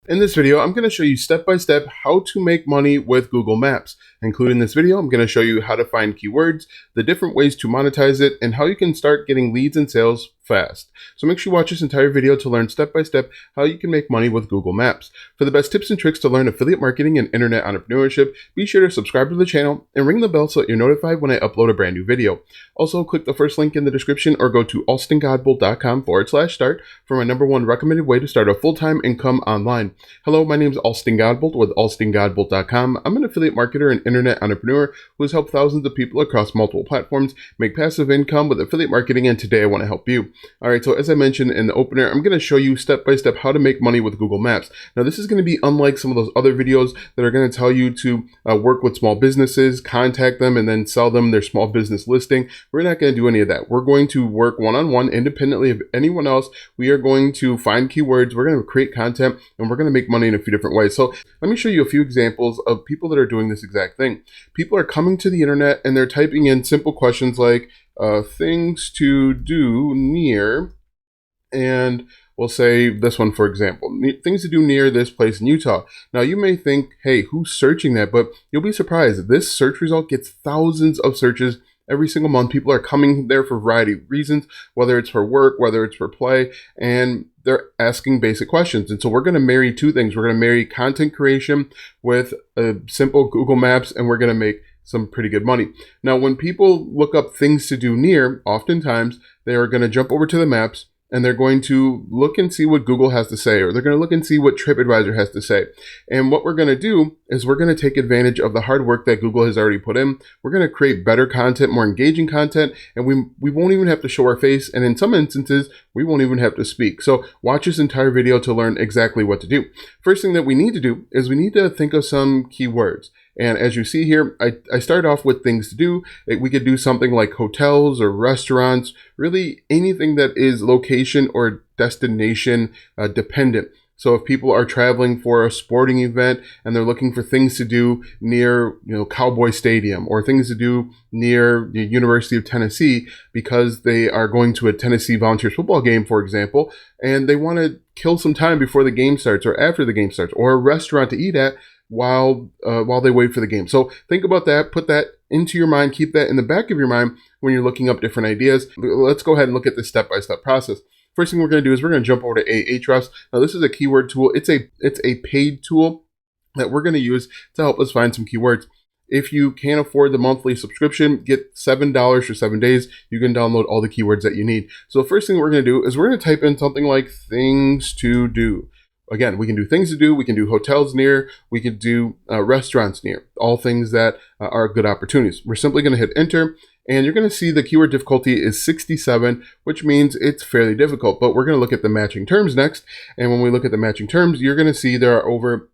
In this video, I'm going to show you step by step how to make money with Google Maps. Including this video, I'm going to show you how to find keywords, the different ways to monetize it, and how you can start getting leads and sales fast. So make sure you watch this entire video to learn step by step how you can make money with Google Maps. For the best tips and tricks to learn affiliate marketing and internet entrepreneurship, be sure to subscribe to the channel and ring the bell so that you're notified when I upload a brand new video. Also, click the first link in the description or go to alstongodbolt.com/start for my #1 recommended way to start a full-time income online. Hello, my name is Alston Godbolt with alstongodbolt.com. I'm an affiliate marketer and internet entrepreneur who has helped thousands of people across multiple platforms make passive income with affiliate marketing, and today I want to help you. All right, so as I mentioned in the opener, I'm going to show you step by step how to make money with Google Maps. Now, this is going to be unlike some of those other videos that are going to tell you to work with small businesses, contact them, and then sell them their small business listing. We're not going to do any of that. We're going to work one-on-one independently of anyone else. We are going to find keywords, we're going to create content, and we're going to make money in a few different ways. So let me show you a few examples of people that are doing this exact thing. People are coming to the internet and they're typing in simple questions like things to do near, and we'll say this one, for example, things to do near this place in Utah. Now you may think, hey, who's searching that? But you'll be surprised. This search result gets thousands of searches every single month. People are coming there for a variety of reasons, whether it's for work, whether it's for play, and they're asking basic questions. And so we're going to marry two things. We're going to marry content creation with a simple Google Maps, and we're going to make some pretty good money. Now, when people look up things to do near, oftentimes they are going to jump over to the maps and they're going to look and see what Google has to say, or they're going to look and see what TripAdvisor has to say. And what we're going to do is we're going to take advantage of the hard work that Google has already put in. We're going to create better content, more engaging content, and we won't even have to show our face. And in some instances, we won't even have to speak. So watch this entire video to learn exactly what to do. First thing that we need to do is we need to think of some keywords. And as you see here, I start off with things to do. We could do something like hotels or restaurants, really anything that is location or destination dependent. So if people are traveling for a sporting event and they're looking for things to do near, Cowboy Stadium, or things to do near the University of Tennessee because they are going to a Tennessee Volunteers football game, for example, and they want to kill some time before the game starts or after the game starts, or a restaurant to eat at while they wait for the game. So think about that, put that into your mind, keep that in the back of your mind when you're looking up different ideas. Let's go ahead and look at this step-by-step process. First thing we're going to do is we're going to jump over to Ahrefs. Now this is a keyword tool. It's a paid tool that we're going to use to help us find some keywords. If you can't afford the monthly subscription, get $7 for 7 days. You can download all the keywords that you need. So the first thing we're going to do is we're going to type in something like things to do. Again, we can do things to do, we can do hotels near, we could do restaurants near, all things that are good opportunities. We're simply going to hit enter, and you're going to see the keyword difficulty is 67, which means it's fairly difficult. But we're going to look at the matching terms next. And when we look at the matching terms, you're going to see there are over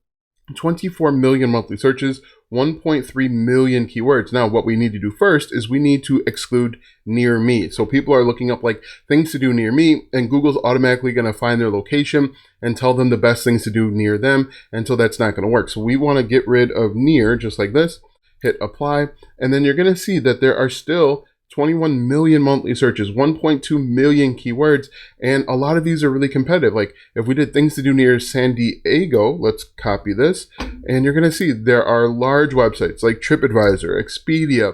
24 million monthly searches, 1.3 million keywords. Now, what we need to do first is we need to exclude near me. So people are looking up like things to do near me, and Google's automatically going to find their location and tell them the best things to do near them. And so that's not going to work. So we want to get rid of near, just like this, hit apply. And then you're going to see that there are still 21 million monthly searches, 1.2 million keywords, and a lot of these are really competitive. Like if we did things to do near San Diego, let's copy this, and you're going to see there are large websites like TripAdvisor, Expedia,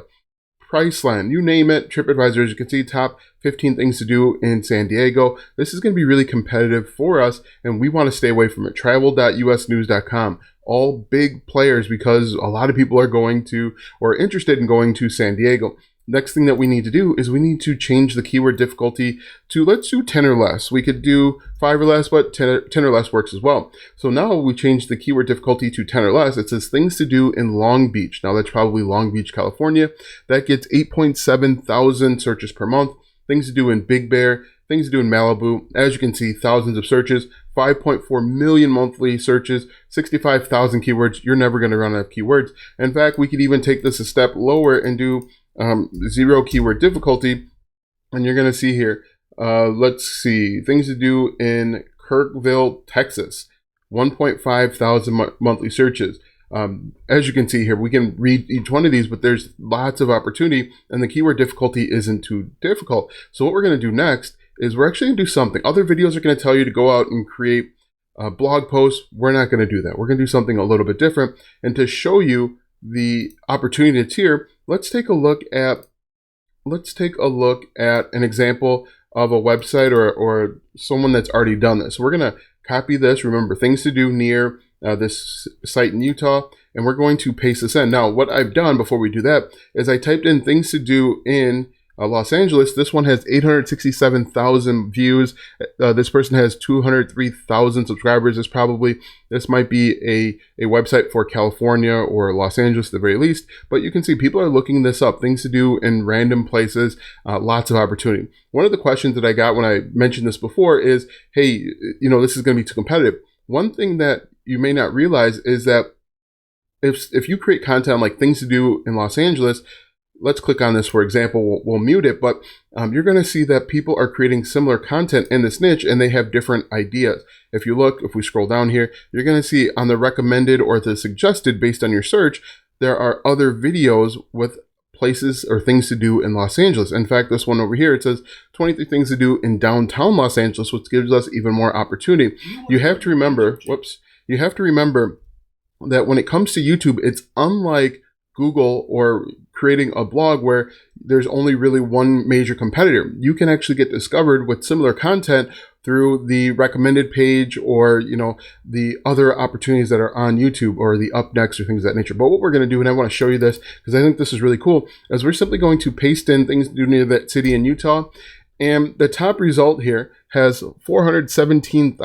Priceline, you name it. TripAdvisor, as you can see, top 15 things to do in San Diego. This is going to be really competitive for us, and we want to stay away from it. Travel.usnews.com, all big players because a lot of people are going to or interested in going to San Diego. Next thing that we need to do is we need to change the keyword difficulty to, let's do 10 or less. We could do 5 or less, but 10 or less works as well. So now we change the keyword difficulty to 10 or less. It says things to do in Long Beach. Now that's probably Long Beach, California. That gets 8.7 thousand searches per month. Things to do in Big Bear, things to do in Malibu. As you can see, thousands of searches, 5.4 million monthly searches, 65,000 keywords. You're never going to run out of keywords. In fact, we could even take this a step lower and do 0 keyword difficulty, and you're going to see here, let's see, things to do in Kirkville, Texas, 1.5 thousand monthly searches. As you can see here, we can read each one of these, but there's lots of opportunity, and the keyword difficulty isn't too difficult. So what we're going to do next is we're actually going to do something. Other videos are going to tell you to go out and create blog post. We're not going to do that. We're going to do something a little bit different. And to show you the opportunity that's here, let's take a look at an example of a website or someone that's already done this. So we're going to copy this. Remember, things to do near this site in Utah, and we're going to paste this in. Now, what I've done before we do that is I typed in things to do in Los Angeles. This one has 867,000 views. This person has 203,000 subscribers. This might be a website for California or Los Angeles at the very least, but you can see people are looking this up, things to do in random places, lots of opportunity. One of the questions that I got when I mentioned this before is, hey, this is going to be too competitive. One thing that you may not realize is that if you create content like things to do in Los Angeles, let's click on this, for example, we'll mute it, but you're going to see that people are creating similar content in this niche and they have different ideas. If we scroll down here, you're going to see on the recommended or the suggested based on your search, there are other videos with places or things to do in Los Angeles. In fact, this one over here, it says 23 things to do in downtown Los Angeles, which gives us even more opportunity. You have to remember that when it comes to YouTube, it's unlike Google or creating a blog where there's only really one major competitor. You can actually get discovered with similar content through the recommended page or the other opportunities that are on YouTube or the up next or things of that nature. But what we're going to do, and I want to show you this because I think this is really cool, is we're simply going to paste in things to do near that city in Utah. And the top result here has 417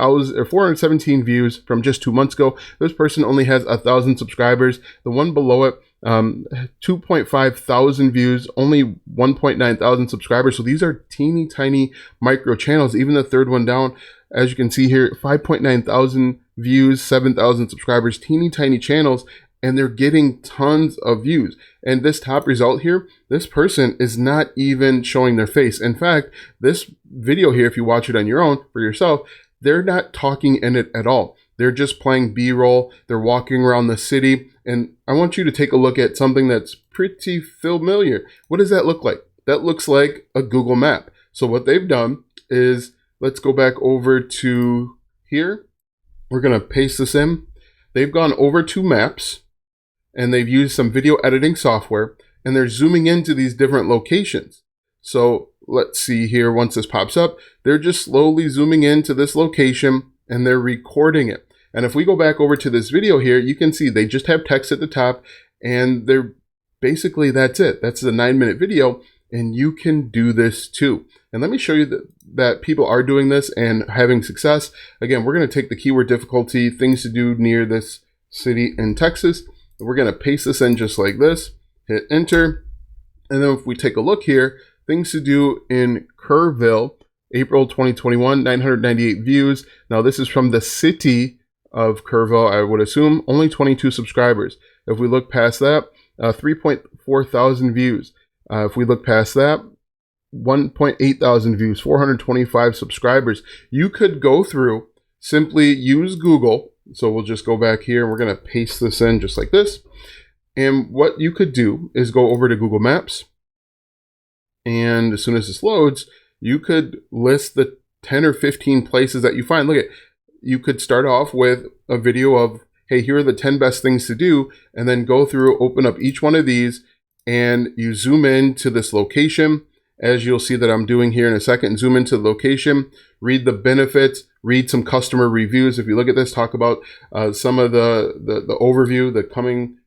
views from just 2 months ago. This person only has 1,000 subscribers. The one below it, 2.5 thousand views, only 1.9 thousand subscribers. So these are teeny tiny micro channels. Even the third one down, as you can see here, 5.9 thousand views, 7,000 subscribers, teeny tiny channels, and they're getting tons of views. And this top result here, this person is not even showing their face. In fact, this video here, if you watch it on your own for yourself, they're not talking in it at all. They're just playing B-roll. They're walking around the city. And I want you to take a look at something that's pretty familiar. What does that look like? That looks like a Google map. So what they've done is, let's go back over to here. We're going to paste this in. They've gone over to Maps and they've used some video editing software and they're zooming into these different locations. So let's see here, once this pops up, they're just slowly zooming into this location and they're recording it. And if we go back over to this video here, you can see they just have text at the top and they're basically, that's it. That's the 9-minute video and you can do this too. And let me show you that people are doing this and having success. Again, we're going to take the keyword difficulty, things to do near this city in Texas. We're going to paste this in just like this, hit enter. And then if we take a look here, things to do in Kerrville, April 2021, 998 views. Now this is from the city of Kerrville, I would assume, only 22 subscribers. If we look past that, 3.4 thousand views. If we look past that, 1.8 thousand views, 425 subscribers. You could go through, simply use Google. So we'll just go back here and we're going to paste this in just like this. And what you could do is go over to Google Maps. And as soon as this loads, you could list the 10 or 15 places that you find. Look at, you could start off with a video of, hey, here are the 10 best things to do, and then go through, open up each one of these, and you zoom in to this location, as you'll see that I'm doing here in a second. Zoom into the location, read the benefits, read some customer reviews. If you look at this, talk about some of the overview, the coming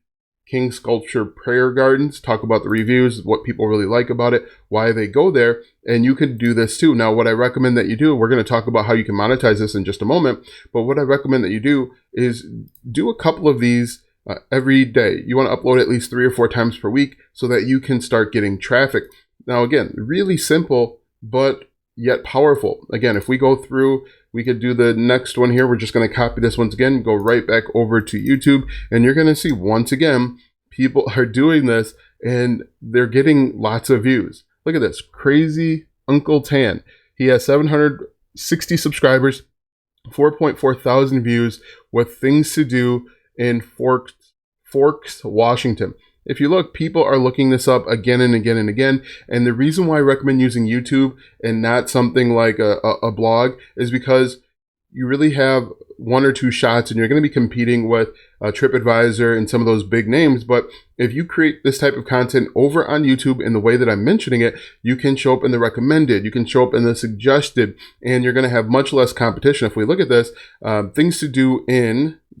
King Sculpture Prayer Gardens, talk about the reviews, what people really like about it, why they go there, and you could do this too. Now, what I recommend that you do, we're going to talk about how you can monetize this in just a moment, but what I recommend that you do is do a couple of these every day. You want to upload at least 3 or 4 times per week so that you can start getting traffic. Now, again, really simple, but yet powerful. Again, if we go through, we could do the next one here. We're just going to copy this once again, go right back over to YouTube, and you're going to see once again, people are doing this and they're getting lots of views. Look at this, Crazy Uncle Tan. He has 760 subscribers, 4.4 thousand views with things to do in Forks, Washington. If you look, people are looking this up again and again and again. And the reason why I recommend using YouTube and not something like a blog is because you really have one or two shots and you're going to be competing with TripAdvisor and some of those big names. But if you create this type of content over on YouTube in the way that I'm mentioning it, you can show up in the recommended, you can show up in the suggested, and you're going to have much less competition. If we look at this, things to do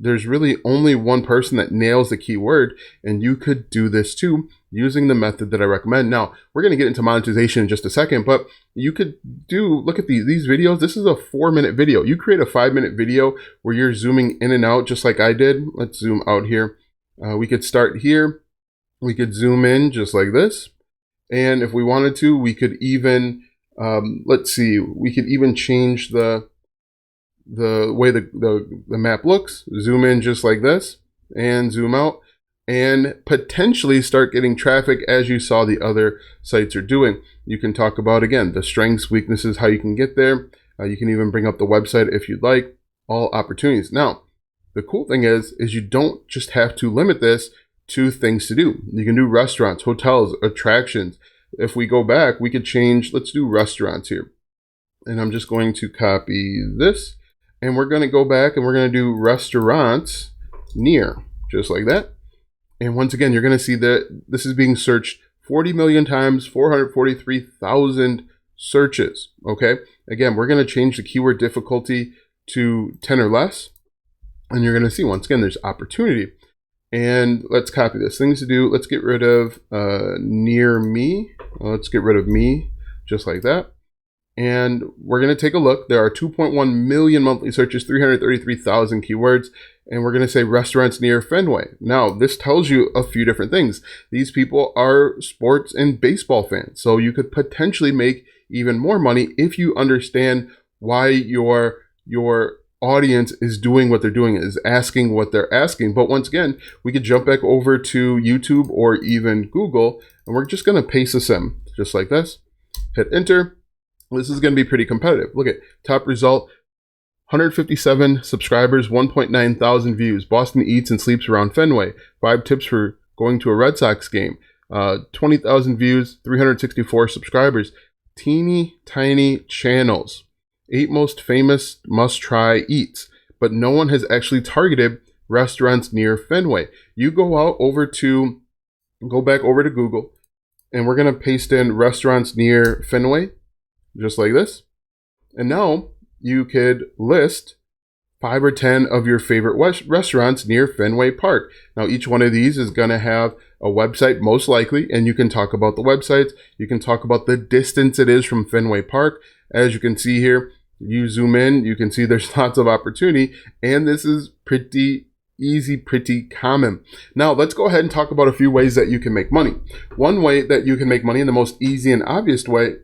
there's really only one person that nails the keyword, and you could do this too using the method that I recommend. Now, we're going to get into monetization in just a second, but you could look at these videos. This is a 4-minute video. You create a 5-minute video where you're zooming in and out just like I did. Let's zoom out here. We could start here. We could zoom in just like this. And if we wanted to, we could even, let's see, we could even change the way the map looks. Zoom in just like this and zoom out, and potentially start getting traffic as you saw the other sites are doing. You can talk about, again, the strengths, weaknesses, how you can get there. You can even bring up the website if you'd like. All opportunities. Now, the cool thing is you don't just have to limit this to things to do. You can do restaurants, hotels, attractions. If we go back, we could change, let's do restaurants here. And I'm just going to copy this, and we're going to go back and we're going to do restaurants near, just like that. And once again, you're going to see that this is being searched 40 million times, 443,000 searches. Okay. Again, we're going to change the keyword difficulty to 10 or less. And you're going to see, once again, there's opportunity. And let's copy this. Things to do. Let's get rid of near me. Let's get rid of me, just like that. And we're going to take a look. There are 2.1 million monthly searches, 333,000 keywords. And we're going to say restaurants near Fenway. Now, this tells you a few different things. These people are sports and baseball fans. So you could potentially make even more money if you understand why your audience is doing what they're doing, is asking what they're asking. But once again, we could jump back over to YouTube or even Google, and we're just going to paste this in just like this. Hit enter. This is going to be pretty competitive. Look at top result, 157 subscribers, 1.9 thousand views. Boston eats and sleeps around Fenway. 5 tips for going to a Red Sox game. 20,000 views, 364 subscribers. Teeny tiny channels. 8 most famous must-try eats. But no one has actually targeted restaurants near Fenway. You go back over to Google, and we're going to paste in restaurants near Fenway, just like this. And now you could list 5 or 10 of your favorite restaurants near Fenway Park. Now, each one of these is going to have a website, most likely, and you can talk about the websites. You can talk about the distance it is from Fenway Park. As you can see here, you zoom in, you can see there's lots of opportunity, and this is pretty easy, pretty common. Now, let's go ahead and talk about a few ways that you can make money. One way that you can make money, and the most easy and obvious way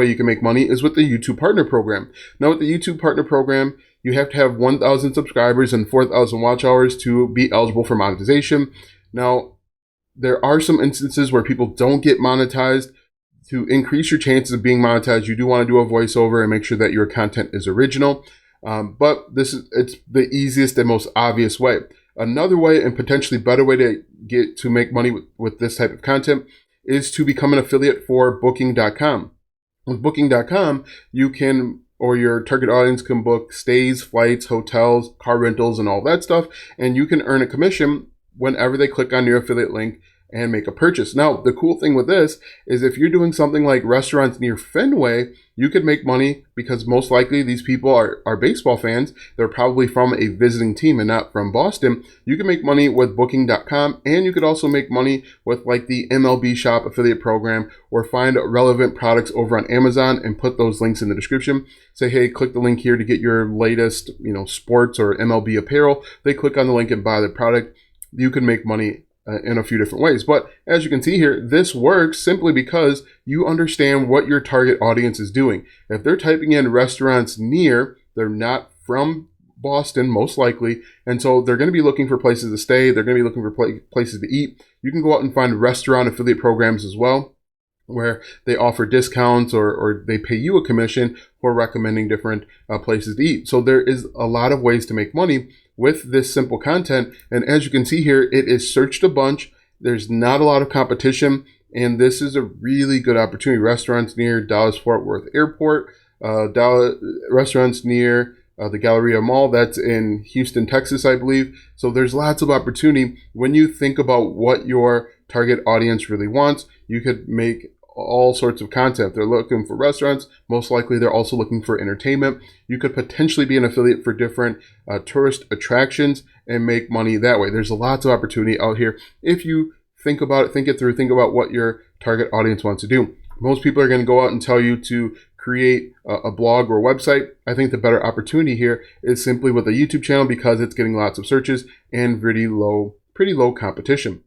you can make money, is with the YouTube Partner Program. Now, with the YouTube Partner Program, you have to have 1,000 subscribers and 4,000 watch hours to be eligible for monetization. Now, there are some instances where people don't get monetized. To increase your chances of being monetized, you do want to do a voiceover and make sure that your content is original. But it's the easiest and most obvious way. Another way, and potentially better way to make money with this type of content, is to become an affiliate for Booking.com. With Booking.com, you can, or your target audience can, book stays, flights, hotels, car rentals, and all that stuff, and you can earn a commission whenever they click on your affiliate link and make a purchase. Now, the cool thing with this is if you're doing something like restaurants near Fenway, you could make money because most likely these people are baseball fans. They're probably from a visiting team and not from Boston. You can make money with Booking.com, and you could also make money with like the MLB Shop affiliate program, or find relevant products over on Amazon and put those links in the description. Say, hey, click the link here to get your latest, sports or MLB apparel. They click on the link and buy the product. You can make money in a few different ways. But as you can see here, this works simply because you understand what your target audience is doing. If they're typing in restaurants near, they're not from Boston, most likely, and so they're going to be looking for places to stay. They're going to be looking for places to eat. You can go out and find restaurant affiliate programs as well, where they offer discounts or they pay you a commission for recommending different places to eat. So there is a lot of ways to make money with this simple content. And as you can see here, it is searched a bunch. There's not a lot of competition, and this is a really good opportunity. Restaurants near Dallas-Fort Worth Airport, restaurants near the Galleria Mall. That's in Houston, Texas, I believe. So there's lots of opportunity. When you think about what your target audience really wants, you could make all sorts of content. They're looking for restaurants. Most likely they're also looking for entertainment. You could potentially be an affiliate for different tourist attractions and make money that way. There's lots of opportunity out here if you think about it, think it through, think about what your target audience wants to do. Most people are going to go out and tell you to create a blog or a website. I think the better opportunity here is simply with a YouTube channel because it's getting lots of searches and pretty low competition.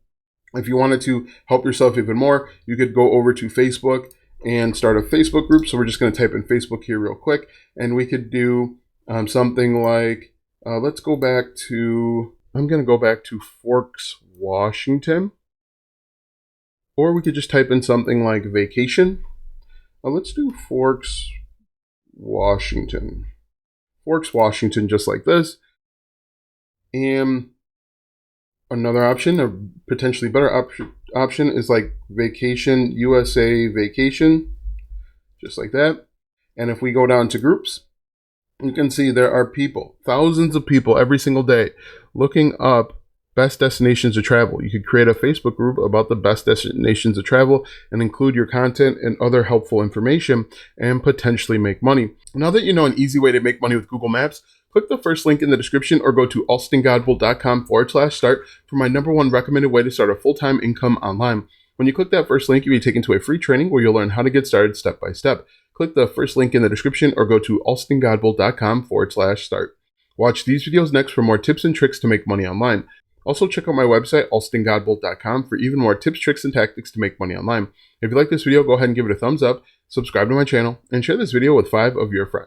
If you wanted to help yourself even more, you could go over to Facebook and start a Facebook group. So we're just going to type in Facebook here real quick, and we could do something like, let's go back to, I'm going to go back to Forks, Washington. Or we could just type in something like vacation. Let's do Forks, Washington. Forks, Washington, just like this. And another option, a potentially better option is like Vacation USA Vacation, just like that. And if we go down to groups, you can see there are people, thousands of people every single day looking up best destinations to travel. You could create a Facebook group about the best destinations to travel and include your content and other helpful information and potentially make money. Now that you know an easy way to make money with Google Maps, click the first link in the description or go to alstongodbold.com/start for my #1 recommended way to start a full-time income online. When you click that first link, you'll be taken to a free training where you'll learn how to get started step by step. Click the first link in the description or go to alstongodbold.com/start. Watch these videos next for more tips and tricks to make money online. Also, check out my website, alstongodbold.com, for even more tips, tricks, and tactics to make money online. If you like this video, go ahead and give it a thumbs up, subscribe to my channel, and share this video with 5 of your friends.